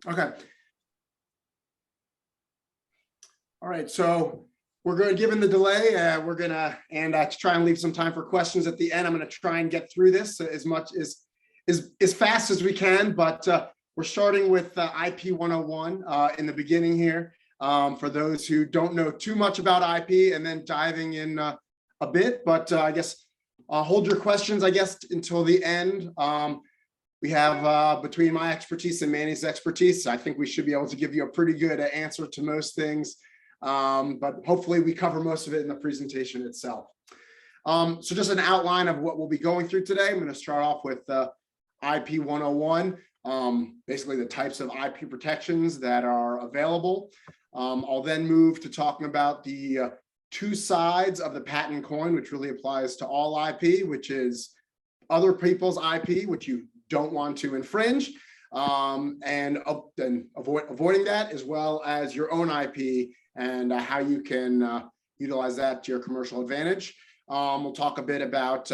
Okay. All right, so we're going to, given the delay, we're going to, and to try and leave some time for questions at the end. I'm going to try and get through this as much as fast as we can, but we're starting with IP 101 in the beginning here. For those who don't know too much about IP, and then diving in a bit, but I guess hold your questions, I guess, until the end. We have between my expertise and Manny's expertise, I think we should be able to give you a pretty good answer to most things. But hopefully we cover most of it in the presentation itself. So just an outline of what we'll be going through today. I'm going to start off with IP 101, basically the types of IP protections that are available. I'll then move to talking about the two sides of the patent coin, which really applies to all IP, which is other people's IP, which you don't want to infringe, and avoiding that, as well as your own IP and how you can utilize that to your commercial advantage. We'll talk a bit about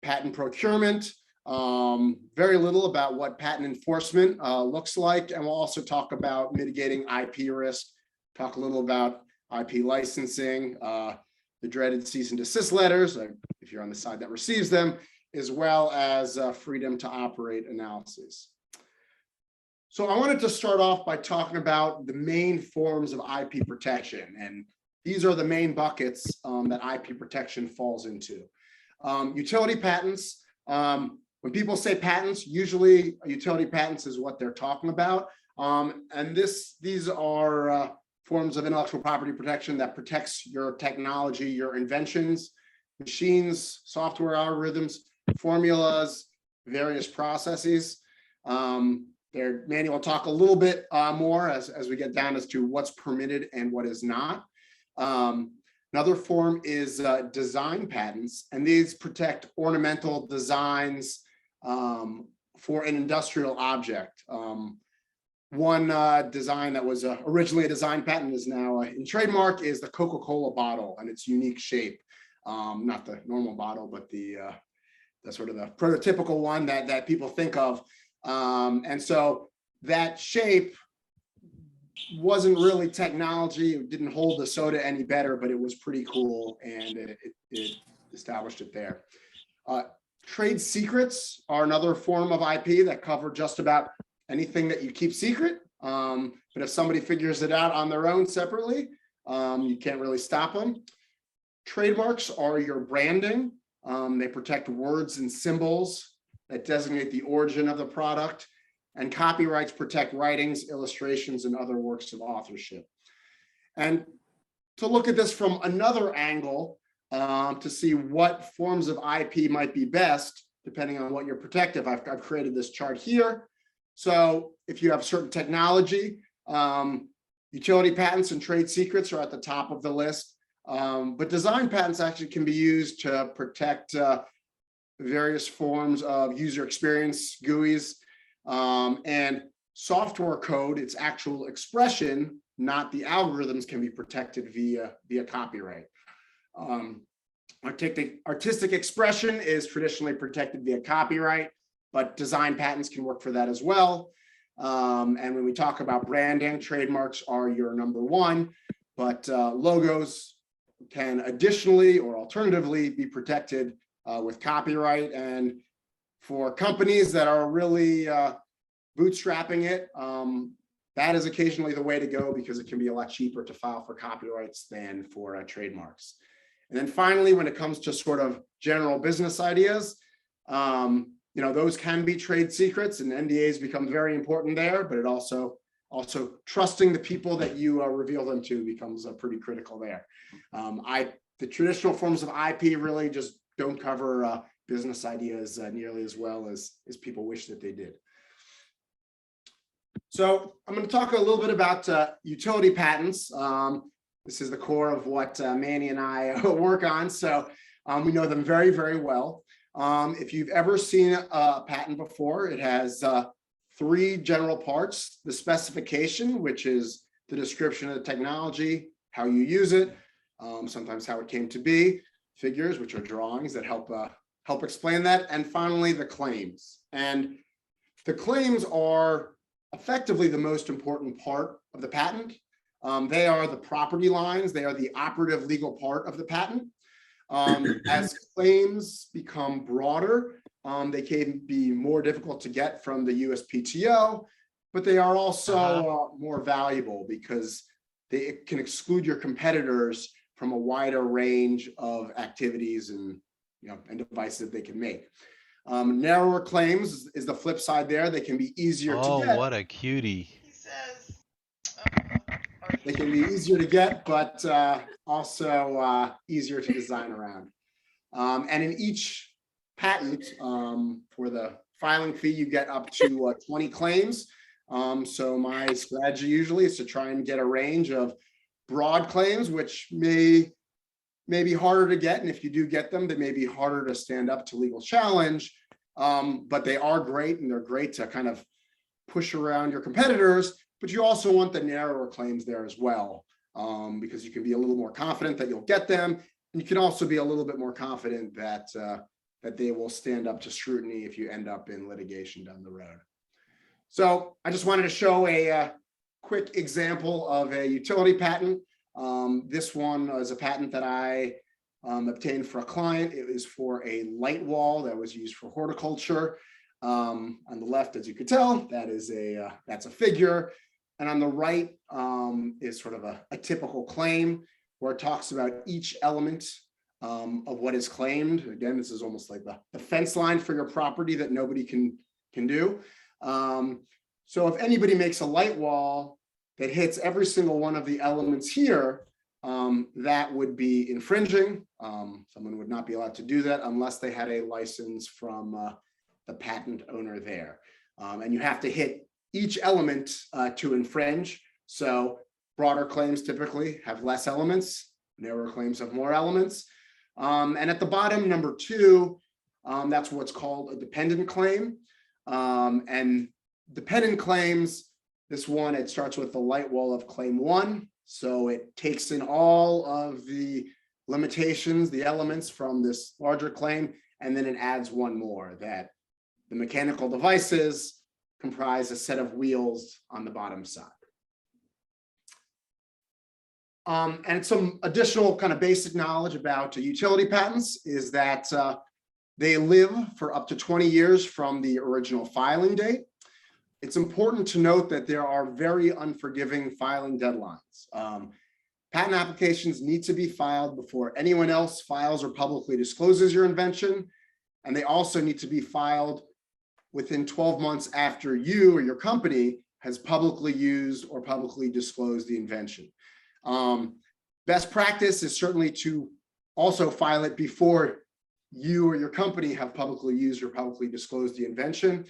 patent procurement, very little about what patent enforcement looks like, and we'll also talk about mitigating IP risk, talk a little about IP licensing, the dreaded cease and desist letters, if you're on the side that receives them, as well as freedom to operate analysis. So I wanted to start off by talking about the main forms of IP protection, and these are the main buckets that IP protection falls into. Utility patents. When people say patents, usually utility patents is what they're talking about, and these are forms of intellectual property protection that protects your technology, your inventions, machines, software algorithms, formulas, various processes. Manny will talk a little bit more as we get down as to what's permitted and what is not. Another form is design patents, and these protect ornamental designs for an industrial object. One design that was originally a design patent is now in trademark is the Coca-Cola bottle and its unique shape. Not the normal bottle, but the sort of the prototypical one that people think of. And so that shape wasn't really technology. It didn't hold the soda any better, but it was pretty cool, and it established it there. Trade secrets are another form of IP that cover just about anything that you keep secret. But if somebody figures it out on their own separately, you can't really stop them. Trademarks are your branding. They protect words and symbols that designate the origin of the product, and copyrights protect writings, illustrations, and other works of authorship. And to look at this from another angle, to see what forms of IP might be best, depending on what you're protective, I've created this chart here. So if you have certain technology, utility patents and trade secrets are at the top of the list. But design patents actually can be used to protect various forms of user experience, GUIs, and software code, its actual expression, not the algorithms, can be protected via copyright. Artistic expression is traditionally protected via copyright, but design patents can work for that as well. And when we talk about branding, trademarks are your number one, but logos can additionally or alternatively be protected with copyright. And for companies that are really bootstrapping it, that is occasionally the way to go, because it can be a lot cheaper to file for copyrights than for trademarks. And then finally, when it comes to sort of general business ideas, those can be trade secrets, and NDAs become very important there, but it also trusting the people that you reveal them to becomes pretty critical there. The traditional forms of IP really just don't cover business ideas nearly as well as people wish that they did. So I'm going to talk a little bit about utility patents. This is the core of what Manny and I work on, so we know them very, very well. If you've ever seen a patent before, it has three general parts: the specification, which is the description of the technology, how you use it, sometimes how it came to be, figures, which are drawings that help explain that, and finally the claims. And the claims are effectively the most important part of the patent. They are the property lines. They are the operative legal part of the patent. As claims become broader, they can be more difficult to get from the USPTO, but they are also more valuable because they can exclude your competitors from a wider range of activities and devices that they can make. Narrower claims is the flip side there. They can be easier to get. Oh, what a cutie. He says, They can be easier to get, but also easier to design around. And in each patent, for the filing fee, you get up to 20 claims. So my strategy usually is to try and get a range of broad claims, which may be harder to get. And if you do get them, they may be harder to stand up to legal challenge. But they are great, and they're great to kind of push around your competitors. But you also want the narrower claims there as well, because you can be a little more confident that you'll get them. And you can also be a little bit more confident that they will stand up to scrutiny if you end up in litigation down the road. So I just wanted to show a quick example of a utility patent. This one is a patent that I obtained for a client. It was for a light wall that was used for horticulture. On the left, as you could tell, that's a figure. And on the right is sort of a typical claim where it talks about each element of what is claimed. Again, this is almost like the fence line for your property that nobody can do. So if anybody makes a light wall that hits every single one of the elements here, that would be infringing. Someone would not be allowed to do that unless they had a license from the patent owner there. And you have to hit each element to infringe. So broader claims typically have less elements, narrower claims have more elements. And at the bottom, number 2, that's what's called a dependent claim. And dependent claims, this one, it starts with the light wall of claim 1. So it takes in all of the limitations, the elements from this larger claim, and then it adds one more, that the mechanical devices comprise a set of wheels on the bottom side. And some additional kind of basic knowledge about utility patents is that they live for up to 20 years from the original filing date. It's important to note that there are very unforgiving filing deadlines. Patent applications need to be filed before anyone else files or publicly discloses your invention. And they also need to be filed within 12 months after you or your company has publicly used or publicly disclosed the invention. Best practice is certainly to also file it before you or your company have publicly used or publicly disclosed the invention.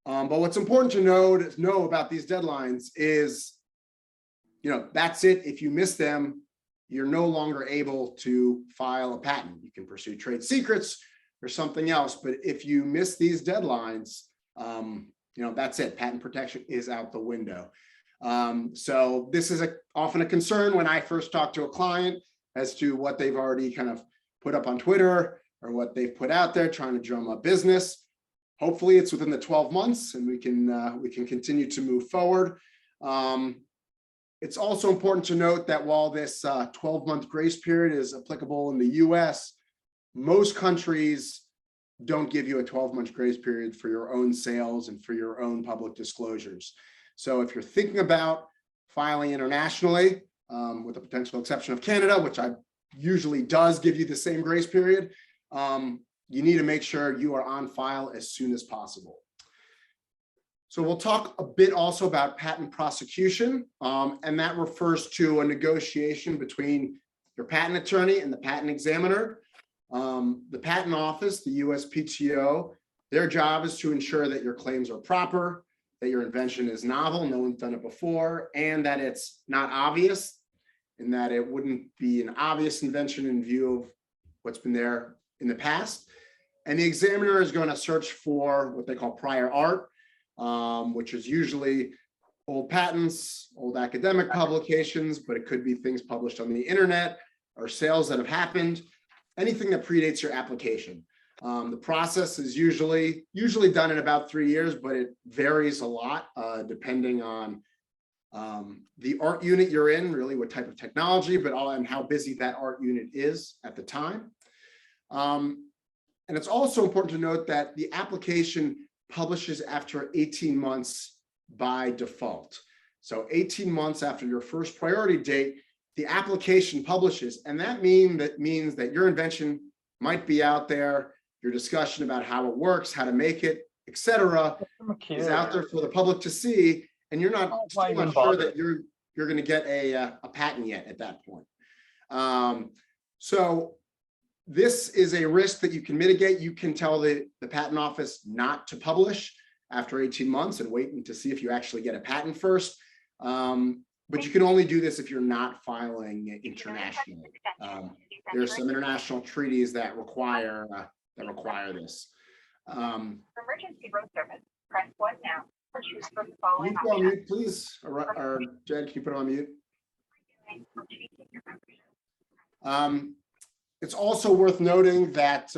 But what's important to know about these deadlines is, that's it. If you miss them, you're no longer able to file a patent. You can pursue trade secrets or something else. But if you miss these deadlines, that's it. Patent protection is out the window. So this is often a concern when I first talk to a client as to what they've already kind of put up on Twitter or what they've put out there trying to drum up business. Hopefully it's within the 12 months and we can continue to move forward. It's also important to note that while this 12-month grace period is applicable in the US, most countries don't give you a 12-month grace period for your own sales and for your own public disclosures. So if you're thinking about filing internationally, with the potential exception of Canada, which usually does give you the same grace period, you need to make sure you are on file as soon as possible. So we'll talk a bit also about patent prosecution, and that refers to a negotiation between your patent attorney and the patent examiner. The patent office, the USPTO, their job is to ensure that your claims are proper, that your invention is novel, no one's done it before, and that it's not obvious, and that it wouldn't be an obvious invention in view of what's been there in the past. And the examiner is going to search for what they call prior art, which is usually old patents, old academic publications, but it could be things published on the internet or sales that have happened, anything that predates your application. The process is usually done in about 3 years, but it varies a lot depending on the art unit you're in, really what type of technology, but and how busy that art unit is at the time. And it's also important to note that the application publishes after 18 months by default. So 18 months after your first priority date, the application publishes, and that means that your invention might be out there, your discussion about how it works, how to make it, etc., is out there for the public to see, and you're not sure that you're going to get a patent yet at that point. So this is a risk that you can mitigate. You can tell the patent office not to publish after 18 months and wait to see if you actually get a patent first. But you can only do this if you're not filing internationally. There are some international treaties that require this. For emergency road service, press 1 now. Or choose from the following Can you put on mute, please? Or Jed, can you put on mute? It's also worth noting that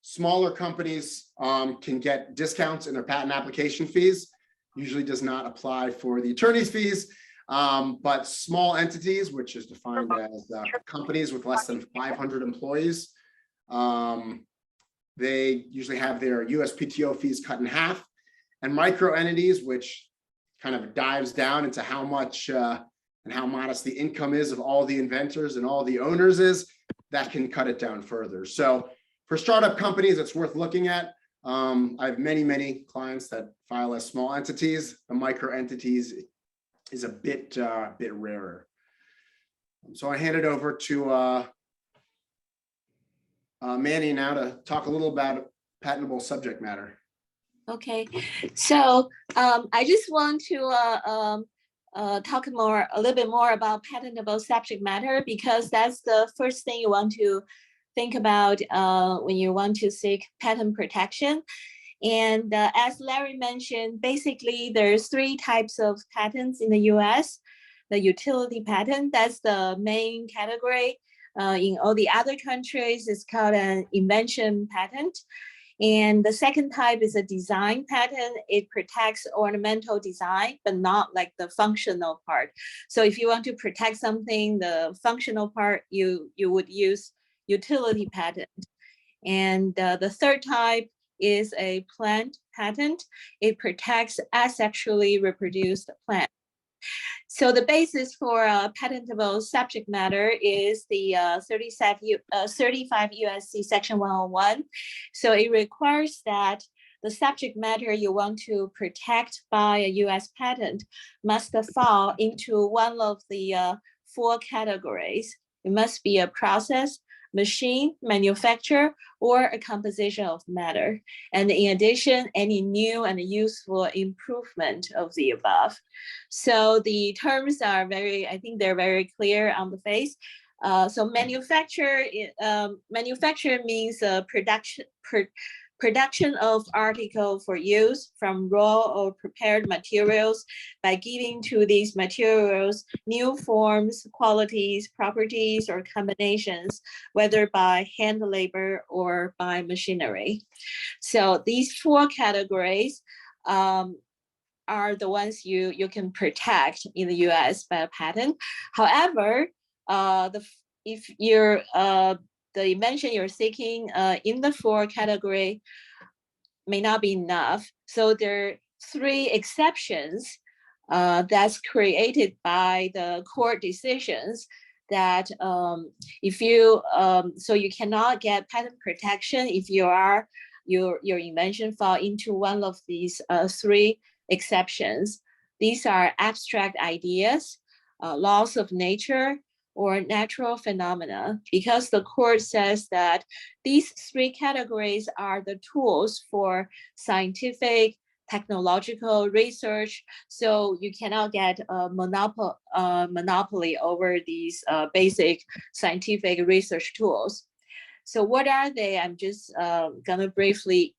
smaller companies can get discounts in their patent application fees. Usually does not apply for the attorney's fees, but small entities, which is defined as companies with less than 500 employees, they usually have their USPTO fees cut in half. And micro entities, which kind of dives down into how much and how modest the income is of all the inventors and all the owners is, that can cut it down further. So for startup companies, it's worth looking at. I have many clients that file as small entities. The micro entities is a bit rarer. So I hand it over to Manni now to talk a little about patentable subject matter. Okay, so I just want to talk a little bit more about patentable subject matter, because that's the first thing you want to think about when you want to seek patent protection. And as Larry mentioned, basically there's 3 types of patents in the US. The utility patent, that's the main category. In all the other countries, it's called an invention patent. And the second type is a design patent. It protects ornamental design, but not like the functional part. So if you want to protect something, the functional part, you would use utility patent. And the third type is a plant patent. It protects asexually reproduced plants. So the basis for patentable subject matter is the 35 USC section 101. So it requires that the subject matter you want to protect by a US patent must fall into one of the 4 categories. It must be a process, machine, manufacture, or a composition of matter. And in addition, any new and useful improvement of the above. So the terms are I think they're very clear on the face. So manufacture means production of article for use from raw or prepared materials by giving to these materials new forms, qualities, properties, or combinations, whether by hand labor or by machinery. So these 4 categories are the ones you can protect in the US by a patent. However, if you're the invention you're seeking in the 4 category may not be enough. So there are 3 exceptions that's created by the court decisions that if you, so you cannot get patent protection if your invention fall into one of these 3 exceptions. These are abstract ideas, laws of nature, or natural phenomena, because the court says that these 3 categories are the tools for scientific, technological research. So you cannot get a monopoly over these basic scientific research tools. So what are they? I'm just gonna briefly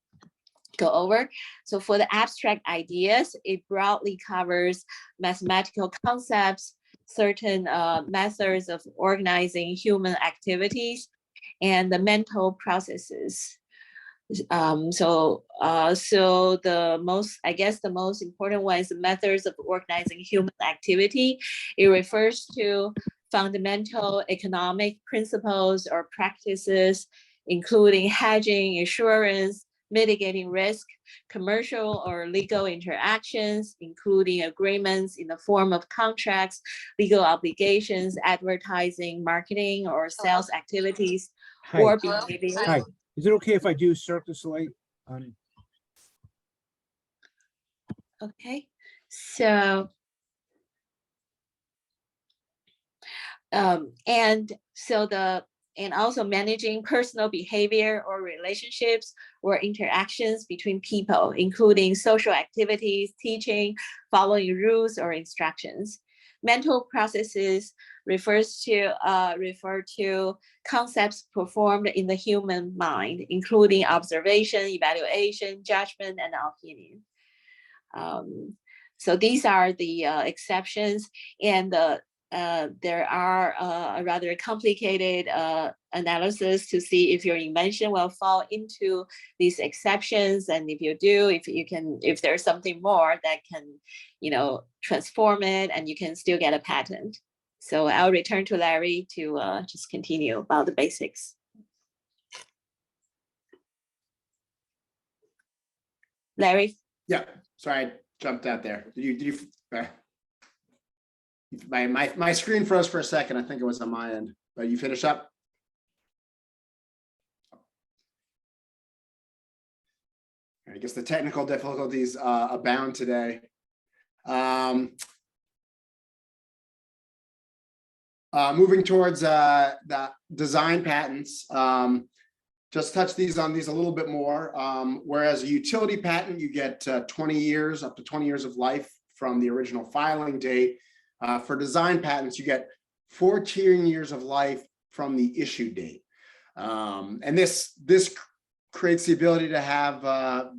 go over. So for the abstract ideas, it broadly covers mathematical concepts, certain methods of organizing human activities, and the mental processes. So the most important one is the methods of organizing human activity. It refers to fundamental economic principles or practices, including hedging, insurance, mitigating risk, commercial or legal interactions, including agreements in the form of contracts, legal obligations, advertising, marketing, or sales activities, Hi. or behavior. Hi, is it okay if I do circus light on? Okay, so and also managing personal behavior or relationships or interactions between people, including social activities, teaching, following rules or instructions. Mental processes refer to concepts performed in the human mind, including observation, evaluation, judgment, and opinion. So these are the exceptions, and there are a rather complicated analysis to see if your invention will fall into these exceptions, and if you do, if there's something more that can, transform it, and you can still get a patent. So I'll return to Larry to just continue about the basics. Larry? Yeah, sorry, I jumped out there. Did you my screen froze for a second. I think it was on my end, but you finish up? I guess the technical difficulties abound today. Moving towards the design patents, just touch on these a little bit more. Whereas a utility patent, you get 20 years, up to 20 years of life from the original filing date. For design patents, you get 14 years of life from the issue date. And this creates the ability to have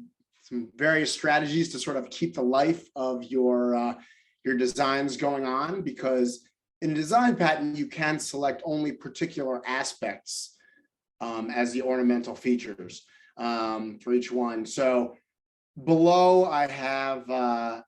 some various strategies to sort of keep the life of your designs going on, because in a design patent, you can select only particular aspects as the ornamental features for each one. So below I have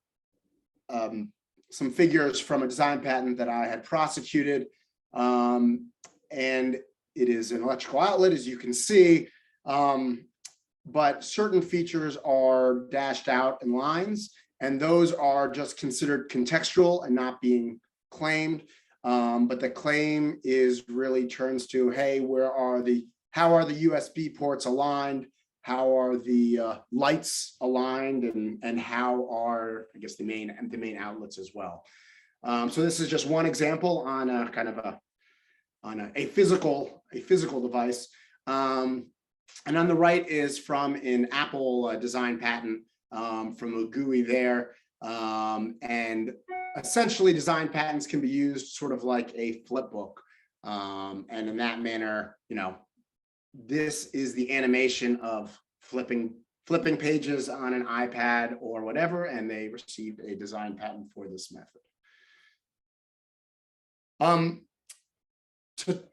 some figures from a design patent that I had prosecuted, and it is an electrical outlet, as you can see, but certain features are dashed out in lines, and those are just considered contextual and not being claimed. But the claim is really turns to, hey, how are the USB ports aligned? How are the lights aligned, and how are, I guess, the main outlets as well. So this is just one example on a kind of a physical device. And on the right is from an Apple design patent from a GUI there. And essentially design patents can be used sort of like a flip book. And in that manner, this is the animation of flipping pages on an iPad or whatever, and they received a design patent for this method.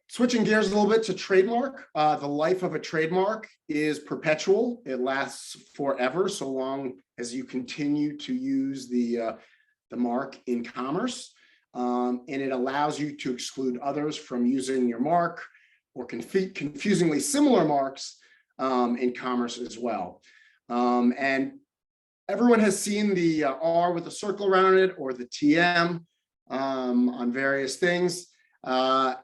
Switching gears a little bit to trademark, the life of a trademark is perpetual. It lasts forever, so long as you continue to use the mark in commerce, and it allows you to exclude others from using your mark or confusingly similar marks in commerce as well. And everyone has seen the R with a circle around it, or the TM on various things. A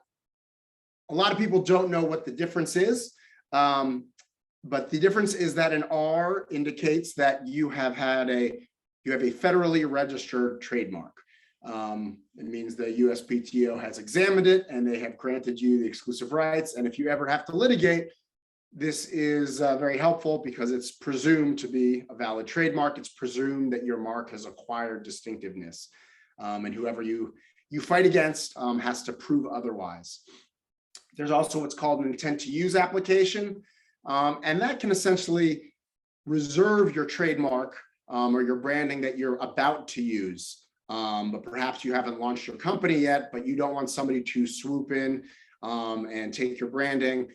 lot of people don't know what the difference is, but the difference is that an R indicates that you have a federally registered trademark. It means the USPTO has examined it and they have granted you the exclusive rights. And if you ever have to litigate, this is very helpful because it's presumed to be a valid trademark. It's presumed that your mark has acquired distinctiveness, and whoever you fight against has to prove otherwise. There's also what's called an intent to use application, and that can essentially reserve your trademark or your branding that you're about to use. But perhaps you haven't launched your company yet, but you don't want somebody to swoop in and take your branding.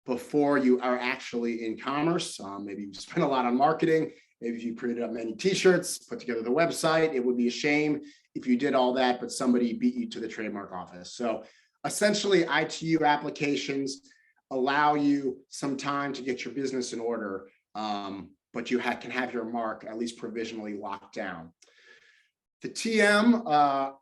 before you are actually in commerce. Maybe you spend a lot on marketing. Maybe if you printed up many t-shirts, put together the website, it would be a shame if you did all that, but somebody beat you to the trademark office. So essentially, ITU applications allow you some time to get your business in order, but you can have your mark at least provisionally locked down. The TM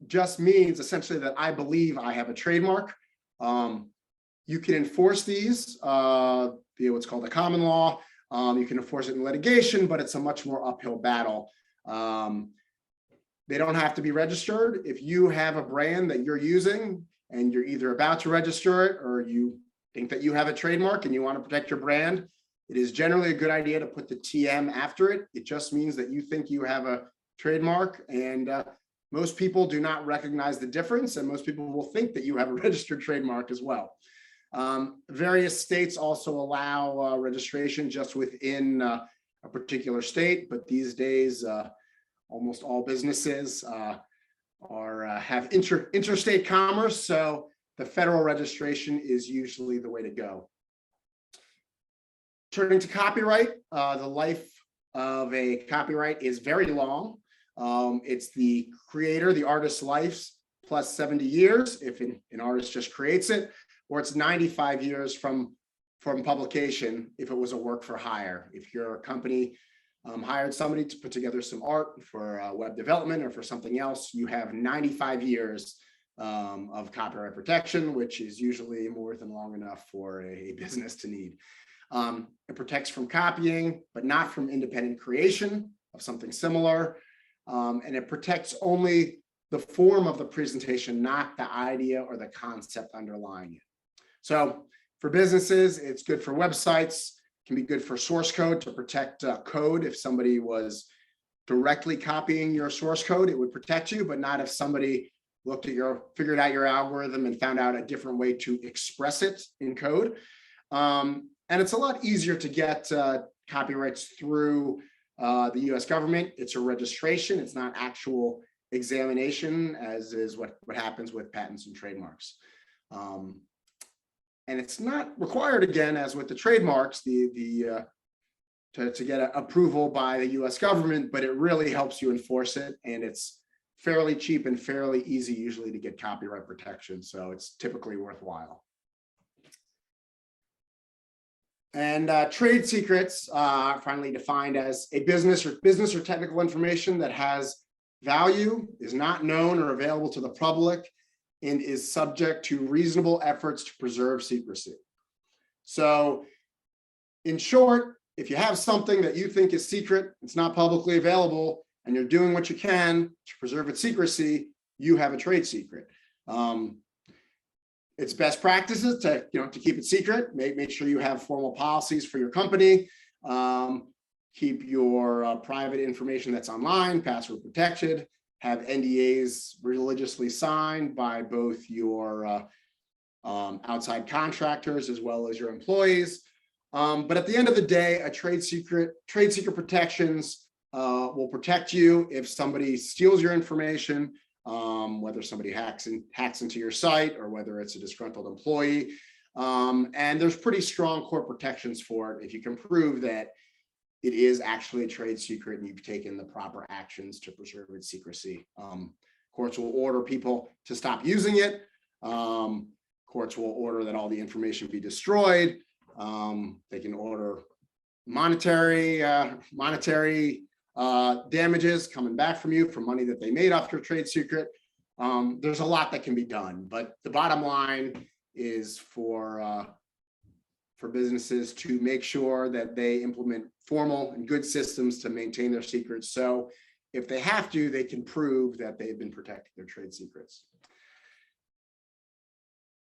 just means essentially that I believe I have a trademark. You can enforce these via what's called a common law. You can enforce it in litigation, but it's a much more uphill battle. They don't have to be registered. If you have a brand that you're using and you're either about to register it or you think that you have a trademark and you want to protect your brand, it is generally a good idea to put the TM after it. It just means that you think you have a trademark, and most people do not recognize the difference, and most people will think that you have a registered trademark as well. Various states also allow registration just within a particular state, but these days almost all businesses have interstate commerce, so the federal registration is usually the way to go. Turning to copyright, the life of a copyright is very long. It's the creator, the artist's life plus 70 years if an artist just creates it, or it's 95 years from publication if it was a work for hire. If your company hired somebody to put together some art for web development or for something else, you have 95 years of copyright protection, which is usually more than long enough for a business to need. It protects from copying, but not from independent creation of something similar. And it protects only the form of the presentation, not the idea or the concept underlying it. So for businesses, it's good for websites, can be good for source code to protect code. If somebody was directly copying your source code, it would protect you, but not if somebody figured out your algorithm and found out a different way to express it in code. And it's a lot easier to get copyrights through the US government. It's a registration, it's not actual examination, as is what happens with patents and trademarks. And it's not required, again, as with the trademarks, to get approval by the US government, but it really helps you enforce it. And it's fairly cheap and fairly easy usually to get copyright protection. So it's typically worthwhile. And trade secrets are finally defined as a business or technical information that has value, is not known or available to the public, and is subject to reasonable efforts to preserve secrecy. So in short, if you have something that you think is secret, it's not publicly available, and you're doing what you can to preserve its secrecy, you have a trade secret. It's best practices to keep it secret. Make sure you have formal policies for your company. Keep your private information that's online password protected. Have NDAs religiously signed by both your outside contractors as well as your employees. But at the end of the day, trade secret protections will protect you if somebody steals your information, whether somebody hacks into your site or whether it's a disgruntled employee. And there's pretty strong court protections for it if you can prove that it is actually a trade secret and you've taken the proper actions to preserve its secrecy. Courts will order people to stop using it. Courts will order that all the information be destroyed. They can order monetary damages coming back from you for money that they made off your trade secret. There's a lot that can be done, but the bottom line is for businesses to make sure that they implement formal and good systems to maintain their secrets. So if they have to, they can prove that they've been protecting their trade secrets.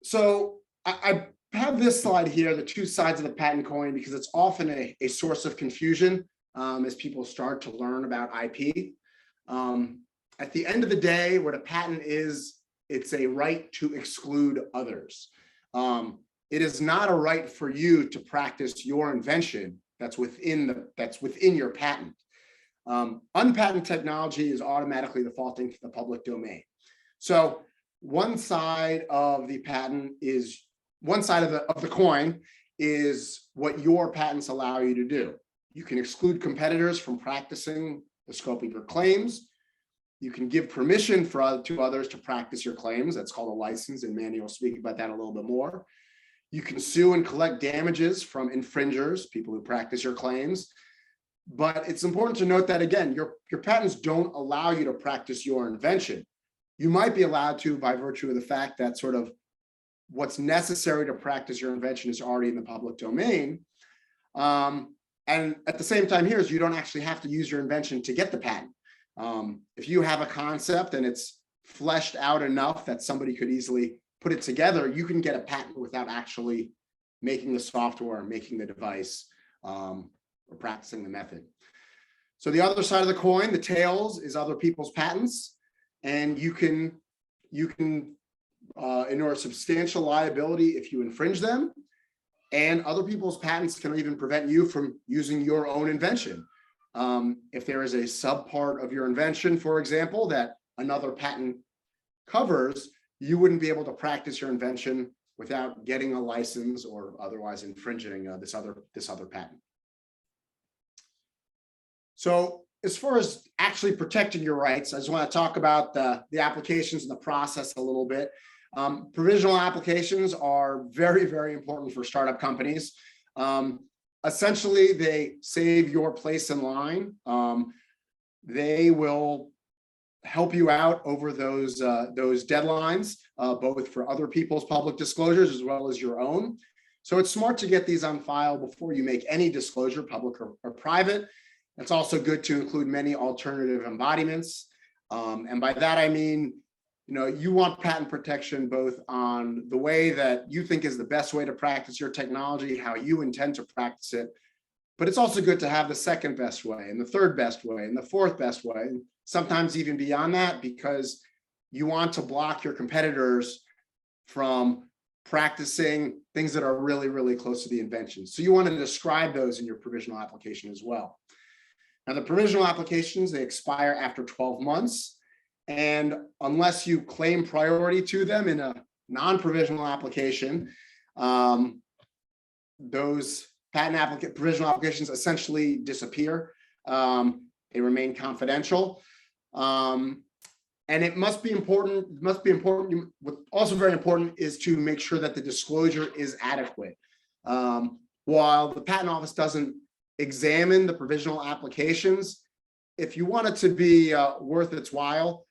So I have this slide here, the two sides of the patent coin, because it's often a source of confusion as people start to learn about IP. At the end of the day, what a patent is, it's a right to exclude others. It is not a right for you to practice your invention that's within your patent. Unpatented technology is automatically defaulting to the public domain. So one side of the patent is one side of the coin is what your patents allow you to do. You can exclude competitors from practicing the scope of your claims. You can give permission to others to practice your claims. That's called a license, and Manni will speak about that a little bit more. You can sue and collect damages from infringers, people who practice your claims. But it's important to note that, again, your patents don't allow you to practice your invention. You might be allowed to by virtue of the fact that sort of what's necessary to practice your invention is already in the public domain. And at the same time here is you don't actually have to use your invention to get the patent. If you have a concept and it's fleshed out enough that somebody could easily put it together, you can get a patent without actually making the software, making the device, or practicing the method. So the other side of the coin, the tails, is other people's patents, and you can endure substantial liability if you infringe them, and other people's patents can even prevent you from using your own invention. If there is a subpart of your invention, for example, that another patent covers, you wouldn't be able to practice your invention without getting a license or otherwise infringing this other patent. So as far as actually protecting your rights, I just want to talk about the applications and the process a little bit. Provisional applications are very, very important for startup companies. Essentially, they save your place in line. They will help you out over those deadlines, both for other people's public disclosures as well as your own. So it's smart to get these on file before you make any disclosure, public or private. It's also good to include many alternative embodiments. And by that, I mean, you want patent protection both on the way that you think is the best way to practice your technology, how you intend to practice it. But it's also good to have the second best way and the third best way and the fourth best way, and sometimes even beyond that, because you want to block your competitors from practicing things that are really, really close to the invention. So you want to describe those in your provisional application as well. Now, the provisional applications, they expire after 12 months. And unless you claim priority to them in a non-provisional application, those provisional applications essentially disappear. They remain confidential. And it must be important, what's also very important is to make sure that the disclosure is adequate. While the Patent Office doesn't examine the provisional applications, if you want it to be worth its while,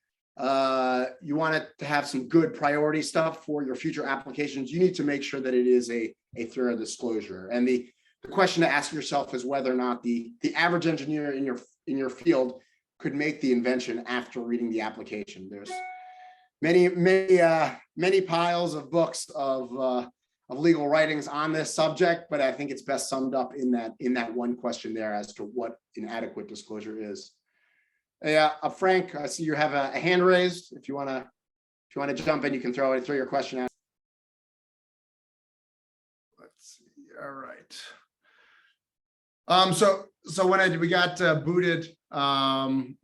you want it to have some good priority stuff for your future applications, you need to make sure that it is a thorough disclosure. And the question to ask yourself is whether or not the average engineer in your field could make the invention after reading the application. There's many piles of books of legal writings on this subject, but I think it's best summed up in that one question there as to what inadequate disclosure is. Yeah, Frank, I see you have a hand raised. If you want to jump in, you can throw your question out. Let's see. All right. So when we got booted,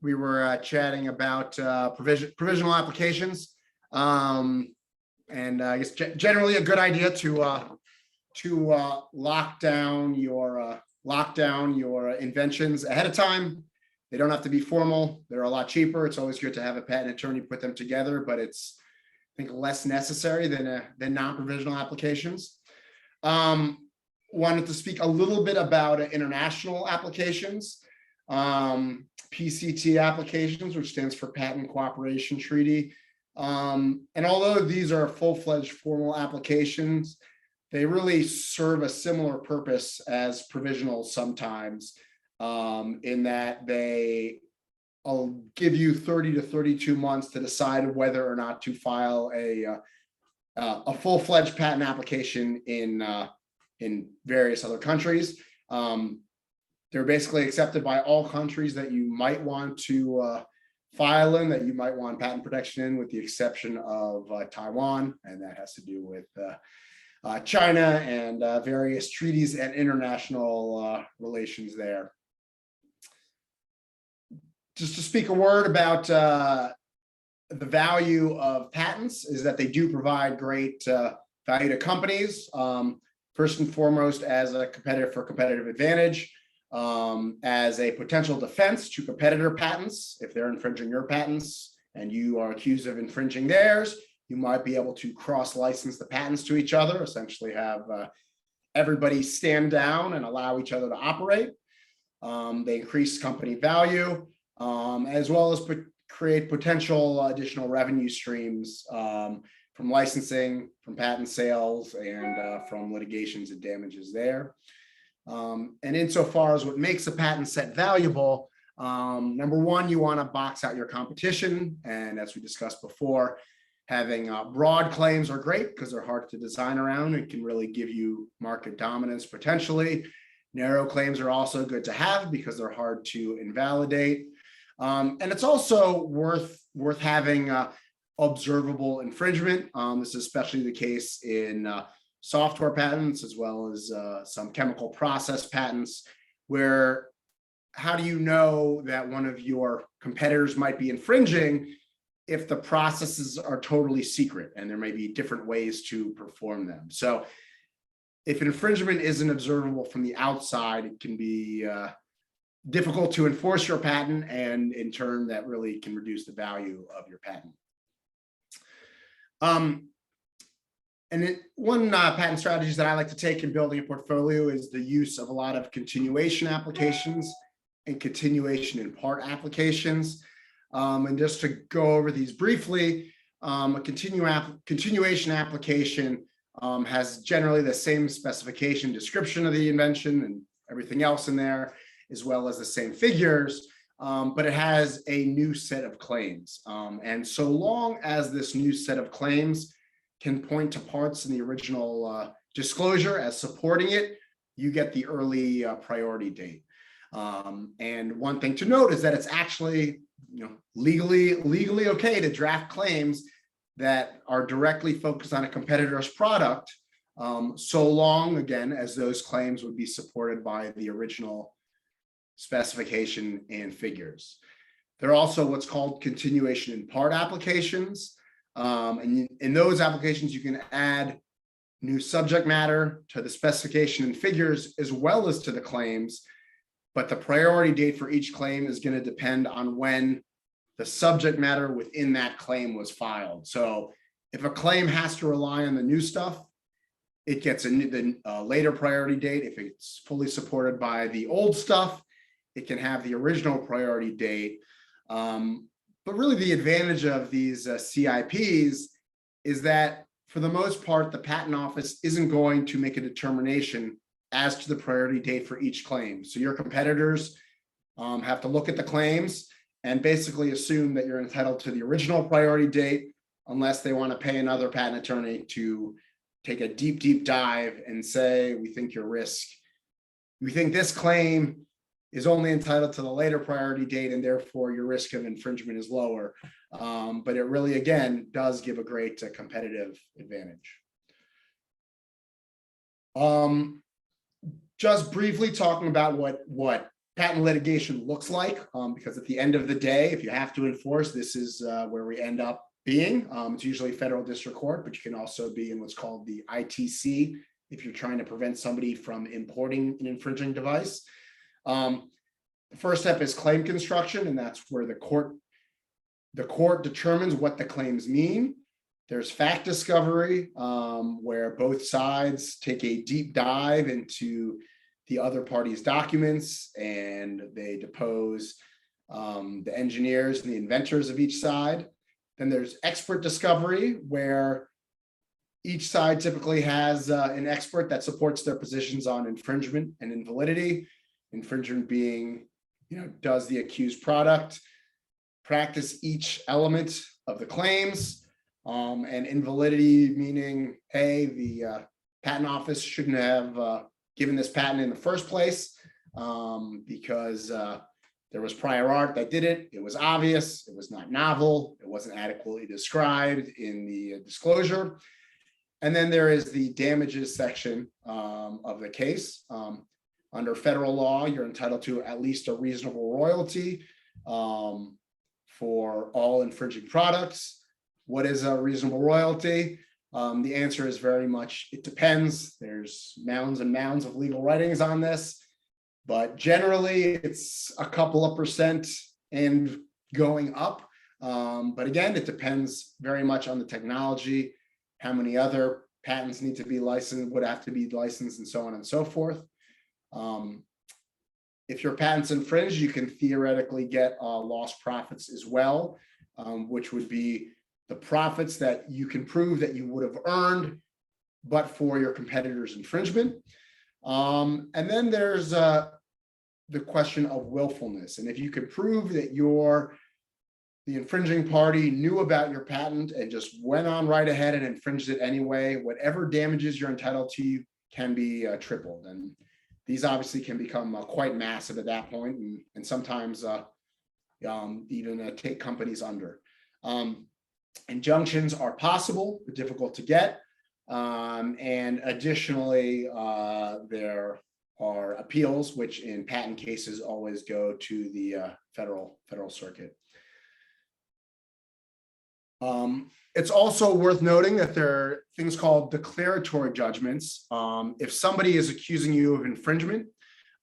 we were chatting about provisional applications, and I guess generally a good idea to lock down your inventions ahead of time. They don't have to be formal. They're a lot cheaper. It's always good to have a patent attorney put them together, but it's, I think, less necessary than non-provisional applications. Wanted to speak a little bit about international applications, PCT applications, which stands for Patent Cooperation Treaty. And although these are full-fledged formal applications, they really serve a similar purpose as provisional sometimes, in that I'll give you 30 to 32 months to decide whether or not to file a full-fledged patent application in various other countries. They're basically accepted by all countries that you might want to file in, that you might want patent protection in, with the exception of Taiwan, and that has to do with China and various treaties and international relations there. Just to speak a word about the value of patents, is that they do provide great value to companies. first and foremost as a competitor for competitive advantage, as a potential defense to competitor patents. If they're infringing your patents and you are accused of infringing theirs, you might be able to cross-license the patents to each other, essentially have everybody stand down and allow each other to operate. They increase company value, as well as create potential additional revenue streams from licensing, from patent sales, and from litigations and damages there. And insofar as what makes a patent set valuable, number one, you want to box out your competition. And as we discussed before, having broad claims are great because they're hard to design around and can really give you market dominance potentially. Narrow claims are also good to have because they're hard to invalidate. And it's also worth having observable infringement. This is especially the case in software patents, as well as some chemical process patents, where how do you know that one of your competitors might be infringing if the processes are totally secret and there may be different ways to perform them? So if infringement isn't observable from the outside, it can be difficult to enforce your patent, and in turn, that really can reduce the value of your patent. One patent strategies that I like to take in building a portfolio is the use of a lot of continuation applications and continuation in part applications. And just to go over these briefly, a continuation application has generally the same specification description of the invention and everything else in there, as well as the same figures, but it has a new set of claims. And so long as this new set of claims can point to parts in the original disclosure as supporting it, you get the early priority date. And one thing to note is that it's actually, legally okay to draft claims that are directly focused on a competitor's product, so long, again, as those claims would be supported by the original specification and figures. There are also what's called continuation in part applications. And in those applications, you can add new subject matter to the specification and figures, as well as to the claims. But the priority date for each claim is going to depend on when the subject matter within that claim was filed. So if a claim has to rely on the new stuff, it gets a later priority date. If it's fully supported by the old stuff, it can have the original priority date. But really the advantage of these CIPs is that for the most part, the patent office isn't going to make a determination as to the priority date for each claim. So your competitors have to look at the claims and basically assume that you're entitled to the original priority date, unless they want to pay another patent attorney to take a deep dive and say, we think this claim is only entitled to the later priority date, and therefore your risk of infringement is lower. But it really, again, does give a great competitive advantage. Just briefly talking about what patent litigation looks like, because at the end of the day, if you have to enforce, this is where we end up being. It's usually federal district court, but you can also be in what's called the ITC if you're trying to prevent somebody from importing an infringing device. The first step is claim construction, and that's where the court determines what the claims mean. There's fact discovery, where both sides take a deep dive into the other party's documents and they depose the engineers and the inventors of each side. Then there's expert discovery, where each side typically has an expert that supports their positions on infringement and invalidity. Infringement being, does the accused product practice each element of the claims, and invalidity meaning, hey, the patent office shouldn't have given this patent in the first place because there was prior art that did it. It was obvious. It was not novel. It wasn't adequately described in the disclosure. And then there is the damages section of the case. Under federal law, you're entitled to at least a reasonable royalty for all infringing products. What is a reasonable royalty? The answer is very much, it depends. There's mounds and mounds of legal writings on this, but generally it's a couple of percent and going up. But again, it depends very much on the technology, how many other patents need to be licensed, would have to be licensed, and so on and so forth. If your patent's infringed, you can theoretically get lost profits as well, which would be the profits that you can prove that you would have earned, but for your competitor's infringement. And then there's the question of willfulness. And if you can prove that the infringing party knew about your patent and just went on right ahead and infringed it anyway, whatever damages you're entitled to can be tripled. And these obviously can become quite massive at that point, and sometimes even take companies under. Injunctions are possible, but difficult to get. And additionally, there are appeals, which in patent cases always go to the federal circuit. It's also worth noting that there are things called declaratory judgments. If somebody is accusing you of infringement,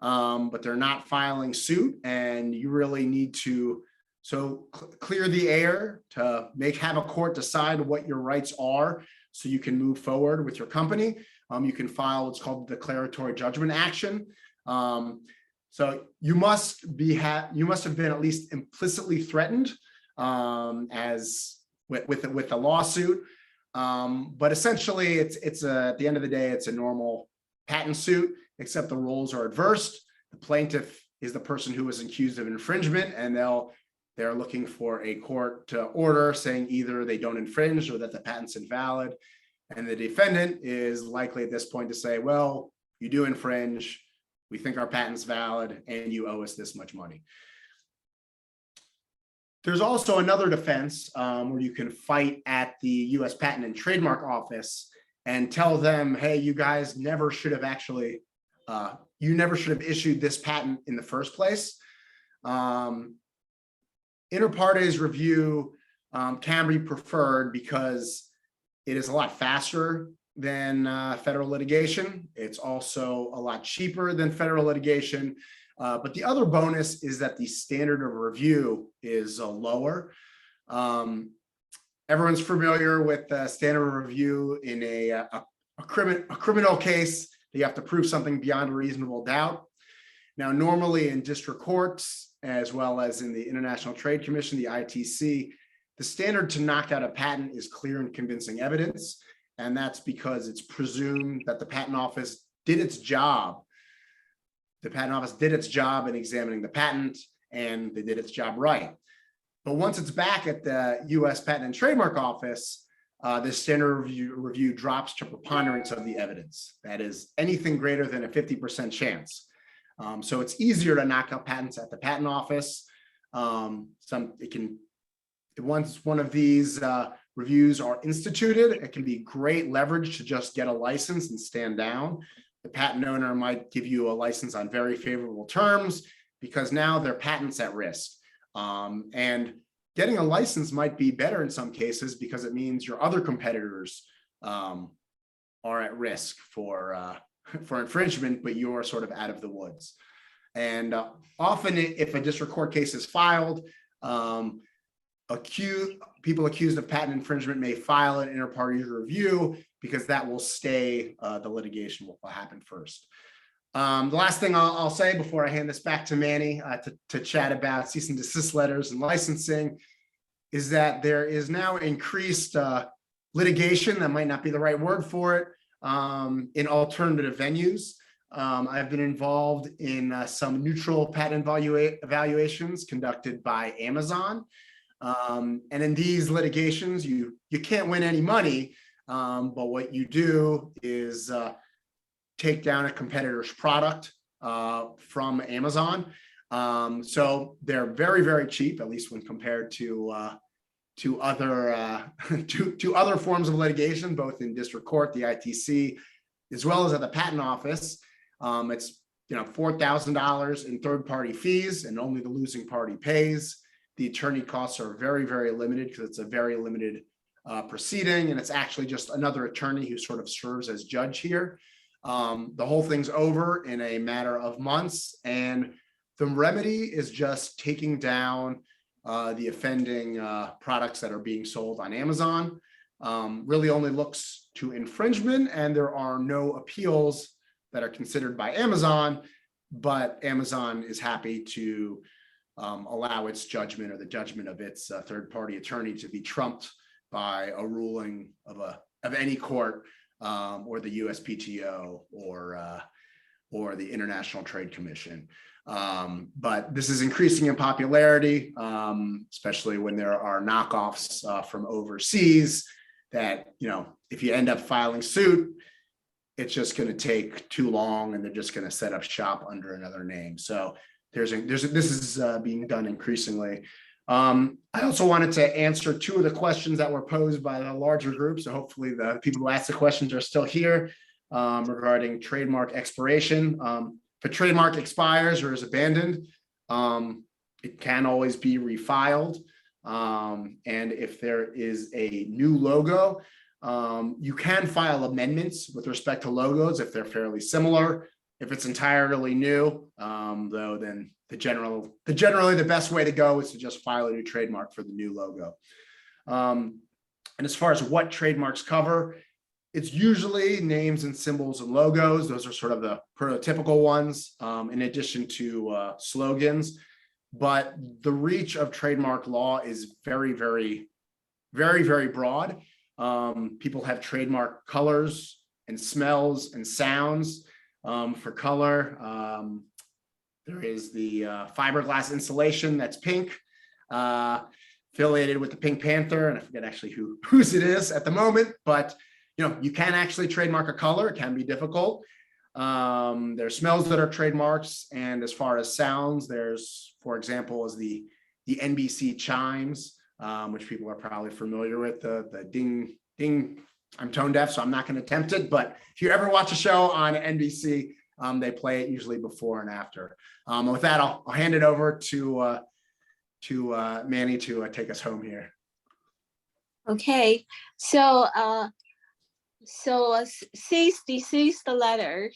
but they're not filing suit, and you really need to clear the air to have a court decide what your rights are so you can move forward with your company, you can file what's called the declaratory judgment action. So you must have been at least implicitly threatened as with a lawsuit, but essentially it's at the end of the day, it's a normal patent suit, except the roles are reversed. The plaintiff is the person who was accused of infringement, and they're looking for a court to order saying either they don't infringe or that the patent's invalid. And the defendant is likely at this point to say, well, you do infringe, we think our patent's valid, and you owe us this much money. There's also another defense where you can fight at the US Patent and Trademark Office and tell them, hey, you guys never should have issued this patent in the first place. Inter partes review can be preferred because it is a lot faster than federal litigation. It's also a lot cheaper than federal litigation. But the other bonus is that the standard of review is lower. Everyone's familiar with the standard of review in a criminal case. You have to prove something beyond a reasonable doubt. Now, normally in district courts, as well as in the International Trade Commission, the ITC, the standard to knock out a patent is clear and convincing evidence. And that's because it's presumed that the Patent Office did its job. The Patent Office did its job in examining the patent, and they did its job right. But once it's back at the US Patent and Trademark Office, the standard review drops to preponderance of the evidence. That is anything greater than a 50% chance. So it's easier to knock out patents at the Patent Office. Once one of these reviews are instituted, it can be great leverage to just get a license and stand down. The patent owner might give you a license on very favorable terms because now their patent's at risk. And getting a license might be better in some cases because it means your other competitors are at risk for infringement, but you're sort of out of the woods. And often if a district court case is filed, people accused of patent infringement may file an inter partes review because that will stay the litigation will happen first. The last thing I'll say before I hand this back to Manni to chat about cease and desist letters and licensing is that there is now increased litigation, that might not be the right word for it, in alternative venues. I've been involved in some neutral patent evaluations conducted by Amazon. And in these litigations, you can't win any money, but what you do is take down a competitor's product from Amazon. So they're very, very cheap, at least when compared to other forms of litigation, both in district court, the ITC, as well as at the Patent Office. It's $4,000 in third-party fees, and only the losing party pays. The attorney costs are very, very limited because it's a very limited proceeding, and it's actually just another attorney who sort of serves as judge here. The whole thing's over in a matter of months, and the remedy is just taking down the offending products that are being sold on Amazon. Really only looks to infringement, and there are no appeals that are considered by Amazon, but Amazon is happy to allow its judgment or the judgment of its third-party attorney to be trumped by a ruling of any court, or the USPTO or the International Trade Commission. But this is increasing in popularity, especially when there are knockoffs from overseas that, if you end up filing suit, it's just going to take too long and they're just going to set up shop under another name. So this is being done increasingly. I also wanted to answer two of the questions that were posed by the larger group. So hopefully the people who asked the questions are still here regarding trademark expiration. If a trademark expires or is abandoned, it can always be refiled. And if there is a new logo, you can file amendments with respect to logos if they're fairly similar. If it's entirely new, though, then generally the best way to go is to just file a new trademark for the new logo. And as far as what trademarks cover, it's usually names and symbols and logos. Those are sort of the prototypical ones, in addition to slogans. But the reach of trademark law is very, very, very, very broad. People have trademark colors and smells and sounds. For color, there is the fiberglass insulation that's pink, affiliated with the Pink Panther, and I forget actually whose it is at the moment, but you can actually trademark a color. It can be difficult. There's smells that are trademarks, and as far as sounds, there's, for example, is the NBC chimes, which people are probably familiar with, the ding, ding. I'm tone deaf, so I'm not going to attempt it, but if you ever watch a show on NBC, they play it usually before and after. With that, I'll hand it over to Manni to take us home here. Okay, so cease, desist letter.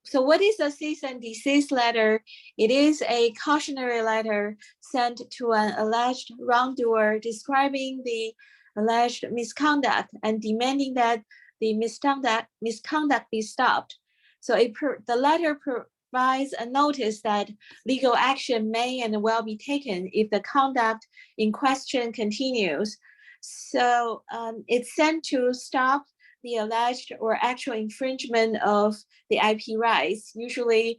So what is a cease and desist letter? It is a cautionary letter sent to an alleged wrongdoer describing the alleged misconduct and demanding that the misconduct be stopped. So the letter provides a notice that legal action may and will be taken if the conduct in question continues. So it's sent to stop the alleged or actual infringement of the IP rights, usually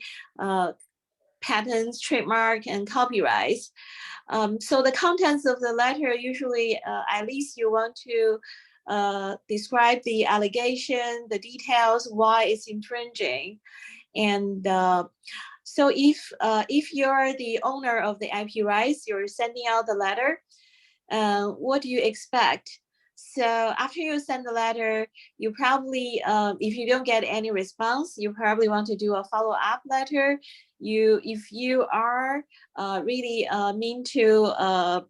patents, trademark, and copyrights. So the contents of the letter usually, at least you want to describe the allegation, the details, why it's infringing. And so if you're the owner of the IP rights, you're sending out the letter, what do you expect? So after you send the letter, you probably, if you don't get any response, you probably want to do a follow-up letter. If you are really mean to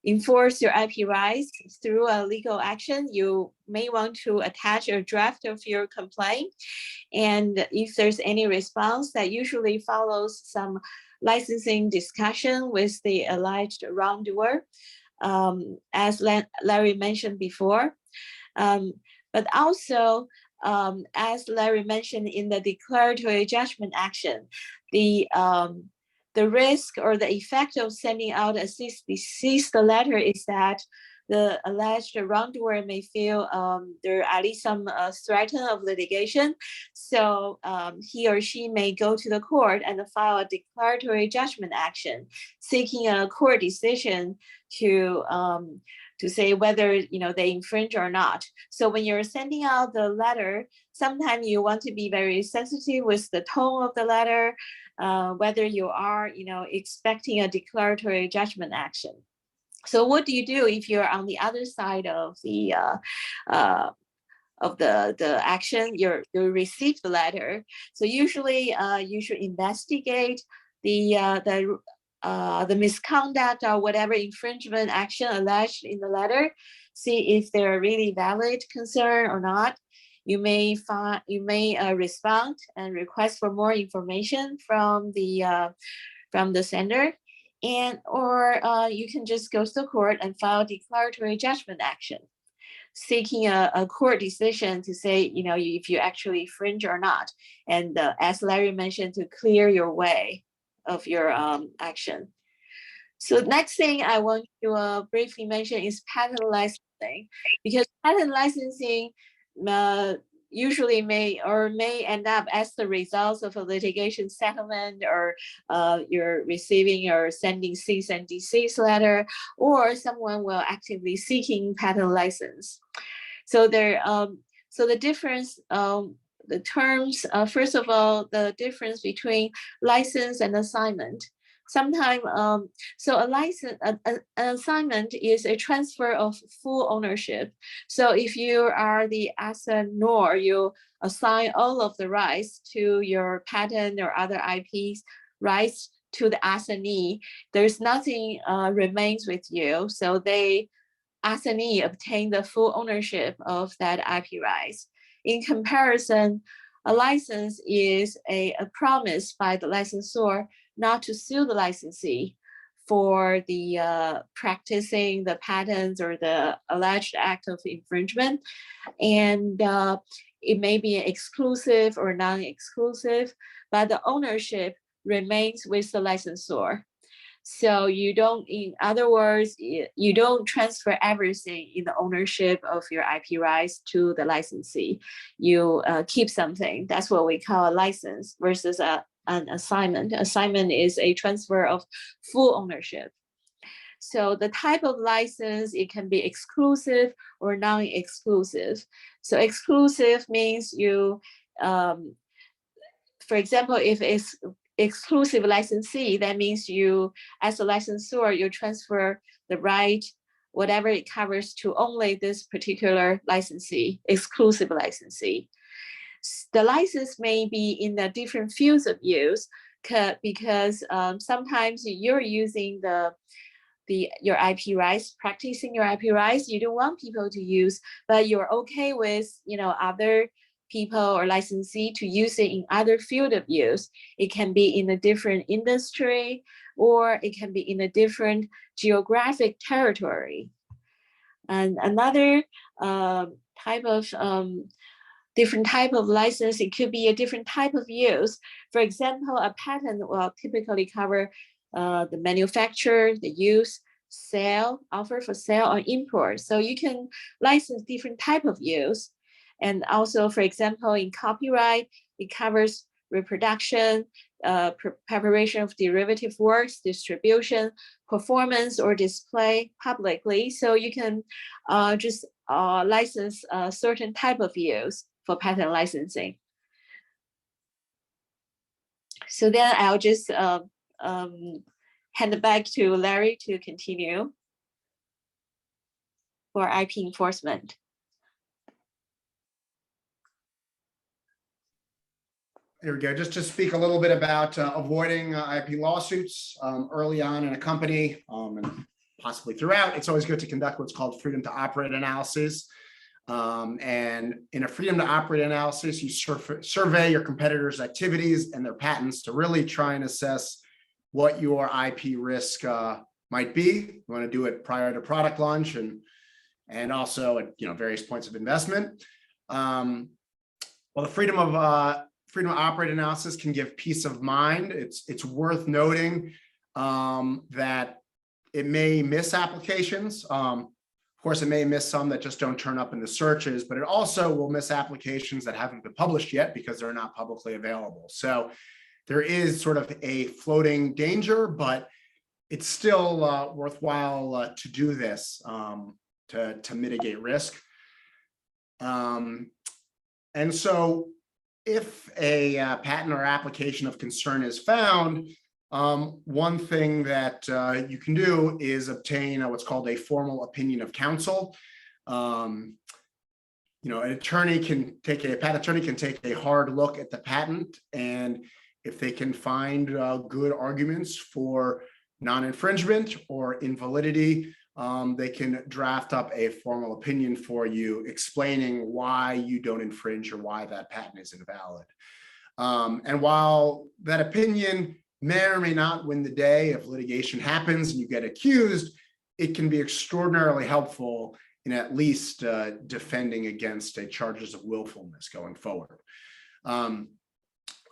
enforce your IP rights through a legal action, you may want to attach a draft of your complaint. And if there's any response, that usually follows some licensing discussion with the alleged wrongdoer, as Larry mentioned before. But also, as Larry mentioned in the declaratory judgment action, the risk or the effect of sending out a cease desist letter is that the alleged wrongdoer may feel there are at least some threat of litigation. So he or she may go to the court and file a declaratory judgment action, seeking a court decision to say whether they infringe or not. So when you're sending out the letter, sometimes you want to be very sensitive with the tone of the letter, whether you are expecting a declaratory judgment action. So what do you do if you're on the other side of the action? You receive the letter. So usually you should investigate the the misconduct or whatever infringement action alleged in the letter, see if they're really valid concern or not. You may respond and request for more information from the sender, or you can just go to the court and file declaratory judgment action, seeking a court decision to say, if you actually infringe or not. And as Larry mentioned, to clear your way of your action. So next thing I want to briefly mention is patent licensing, because patent licensing usually may end up as the result of a litigation settlement, or you're receiving or sending cease and desist letter, or someone will actively seeking patent license. So the difference, the terms, first of all, the difference between license and assignment. Sometimes, so an assignment is a transfer of full ownership. So if you are the assignor, you assign all of the rights to your patent or other IPs rights to the assignee. There's nothing remains with you. So they assignee obtain the full ownership of that IP rights. In comparison, a license is a promise by the licensor not to sue the licensee for the practicing the patents or the alleged act of infringement. And it may be exclusive or non-exclusive, but the ownership remains with the licensor. So you don't, in other words, you don't transfer everything in the ownership of your IP rights to the licensee. You keep something. That's what we call a license versus an assignment. Assignment is a transfer of full ownership. So the type of license, it can be exclusive or non-exclusive. So exclusive means you, for example, if it's exclusive licensee, that means you, as a licensor, you transfer the right, whatever it covers, to only this particular licensee, exclusive licensee. The license may be in the different fields of use, because sometimes you're using your IP rights, practicing your IP rights, you don't want people to use, but you're okay with other people or licensee to use it in other field of use. It can be in a different industry, or it can be in a different geographic territory. And another different type of license, it could be a different type of use. For example, a patent will typically cover the manufacture, the use, sale, offer for sale, or import. So you can license different type of use. And also, for example, in copyright, it covers reproduction, preparation of derivative works, distribution, performance, or display publicly. So you can just license a certain type of use for patent licensing. So then I'll just hand it back to Larry to continue for IP enforcement. There we go. Just to speak a little bit about avoiding IP lawsuits early on in a company and possibly throughout. It's always good to conduct what's called freedom to operate analysis. And in a freedom to operate analysis, you survey your competitors' activities and their patents to really try and assess what your IP risk might be. You want to do it prior to product launch and also at various points of investment. Well, the freedom of operate analysis can give peace of mind. It's worth noting that it may miss applications. Of course, it may miss some that just don't turn up in the searches, but it also will miss applications that haven't been published yet because they're not publicly available. So there is sort of a floating danger, but it's still worthwhile to do this to mitigate risk. And so if a patent or application of concern is found, one thing that you can do is obtain what's called a formal opinion of counsel. An patent attorney can take a hard look at the patent, and if they can find good arguments for non-infringement or invalidity, they can draft up a formal opinion for you explaining why you don't infringe or why that patent is invalid. And while that opinion may or may not win the day if litigation happens and you get accused, it can be extraordinarily helpful in at least defending against charges of willfulness going forward.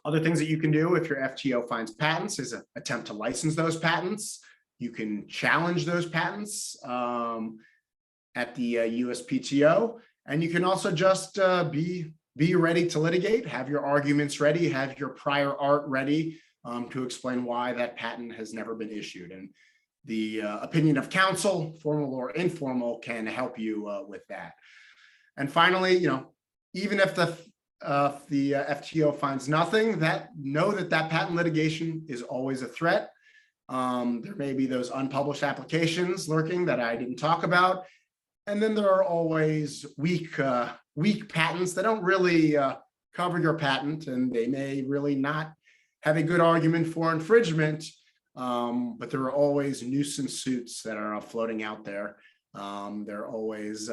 Other things that you can do if your FTO finds patents is attempt to license those patents. You can challenge those patents at the USPTO, and you can also just be ready to litigate, have your arguments ready, have your prior art ready to explain why that patent has never been issued. And the opinion of counsel, formal or informal, can help you with that. And finally, even if the FTO finds nothing, know that patent litigation is always a threat. There may be those unpublished applications lurking that I didn't talk about. And then there are always weak patents that don't really cover your patent, and they may really not have a good argument for infringement, but there are always nuisance suits that are floating out there. There are always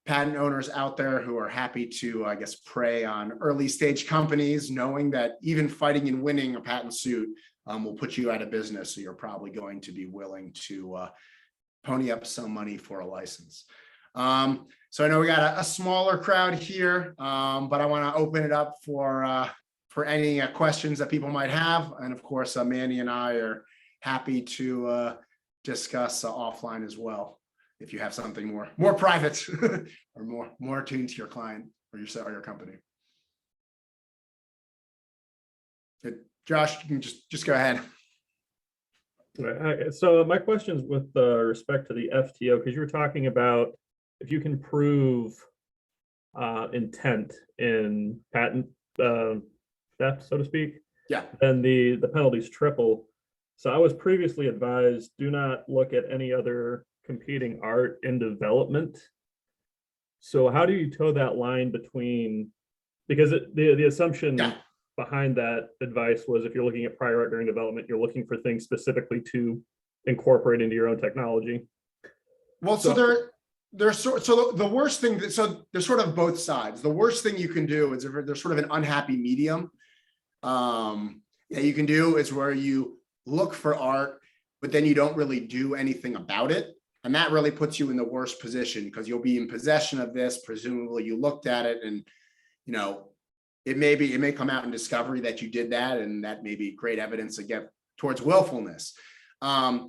patent owners out there who are happy to, I guess, prey on early stage companies, knowing that even fighting and winning a patent suit will put you out of business. So you're probably going to be willing to pony up some money for a license. So I know we got a smaller crowd here, but I want to open it up for any questions that people might have. And of course, Manni and I are happy to discuss offline as well, if you have something more private or more attuned to your client or your company. Good. Josh, you can just go ahead. Right. So my question's with respect to the FTO, because you were talking about if you can prove intent in patent theft, so to speak, Yeah. then the penalty's triple. So I was previously advised, do not look at any other competing art in development. So how do you toe that line between, because the assumption behind that advice was if you're looking at prior art during development, you're looking for things specifically to incorporate into your own technology. Well, so there's the worst thing so there's sort of both sides. The worst thing you can do is if there's sort of an unhappy medium. You can do is where you look for art, but then you don't really do anything about it. And that really puts you in the worst position because you'll be in possession of this. Presumably you looked at it and, it may come out in discovery that you did that, and that may be great evidence again towards willfulness. For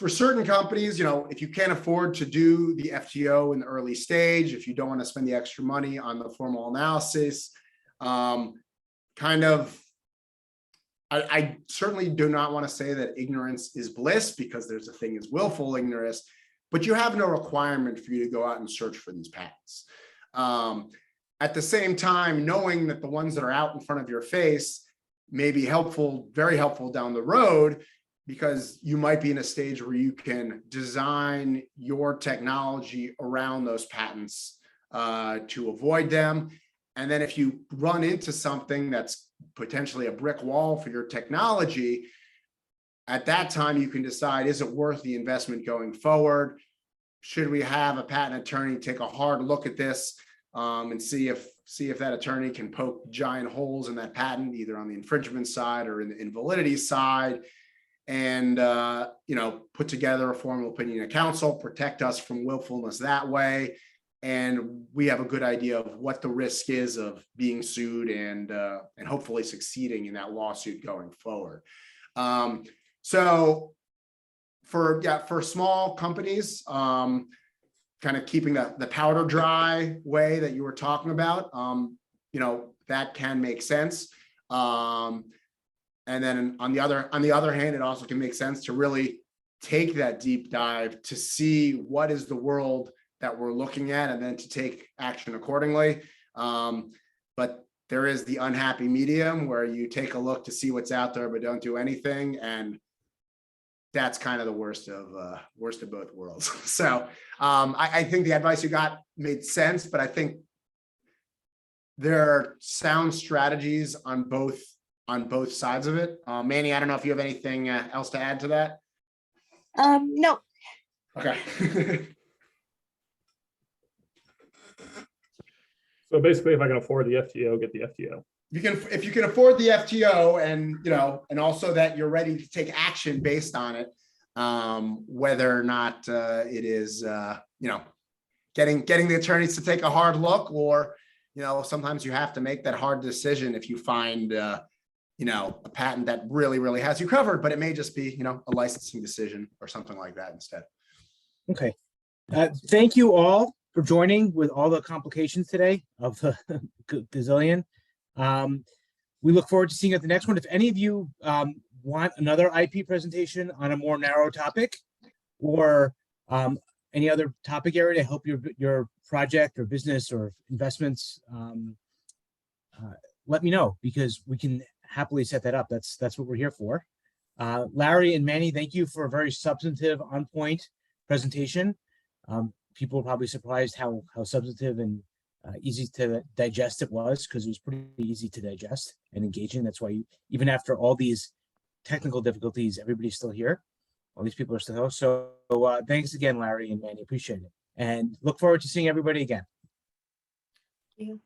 certain companies, if you can't afford to do the FTO in the early stage, if you don't want to spend the extra money on the formal analysis, I certainly do not want to say that ignorance is bliss, because there's a thing as willful ignorance, but you have no requirement for you to go out and search for these patents. At the same time, knowing that the ones that are out in front of your face may be helpful, very helpful down the road, because you might be in a stage where you can design your technology around those patents to avoid them. And then if you run into something that's potentially a brick wall for your technology, at that time you can decide, is it worth the investment going forward? Should we have a patent attorney take a hard look at this and see if that attorney can poke giant holes in that patent, either on the infringement side or in the invalidity side, and put together a formal opinion of counsel, protect us from willfulness that way. And we have a good idea of what the risk is of being sued and hopefully succeeding in that lawsuit going forward. So for small companies, kind of keeping the powder dry way that you were talking about, that can make sense. And then on the other hand, it also can make sense to really take that deep dive to see what is the world that we're looking at, and then to take action accordingly. But there is the unhappy medium where you take a look to see what's out there, but don't do anything. And that's kind of the worst of both worlds. So I think the advice you got made sense, but I think there are sound strategies on both both sides of it. Manny, I don't know if you have anything else to add to that. No, Okay. So basically, if I can afford the FTO, get the FTO. If you can afford the FTO and, and also that you're ready to take action based on it, whether or not it is, getting the attorneys to take a hard look, or, sometimes you have to make that hard decision if you find, a patent that really has you covered, but it may just be, a licensing decision or something like that instead. Okay. Thank you all for joining with all the complications today of the gazillion. We look forward to seeing you at the next one. If any of you want another IP presentation on a more narrow topic, or any other topic area to help your project or business or investments, let me know, because we can happily set that up. That's what we're here for. Larry and Manny, thank you for a very substantive, on point presentation. People are probably surprised how substantive and easy to digest it was, because it was pretty easy to digest and engaging. That's why even after all these technical difficulties, everybody's still here. All these people are still here. So thanks again, Larry and Manny. Appreciate it. And look forward to seeing everybody again. Thank you.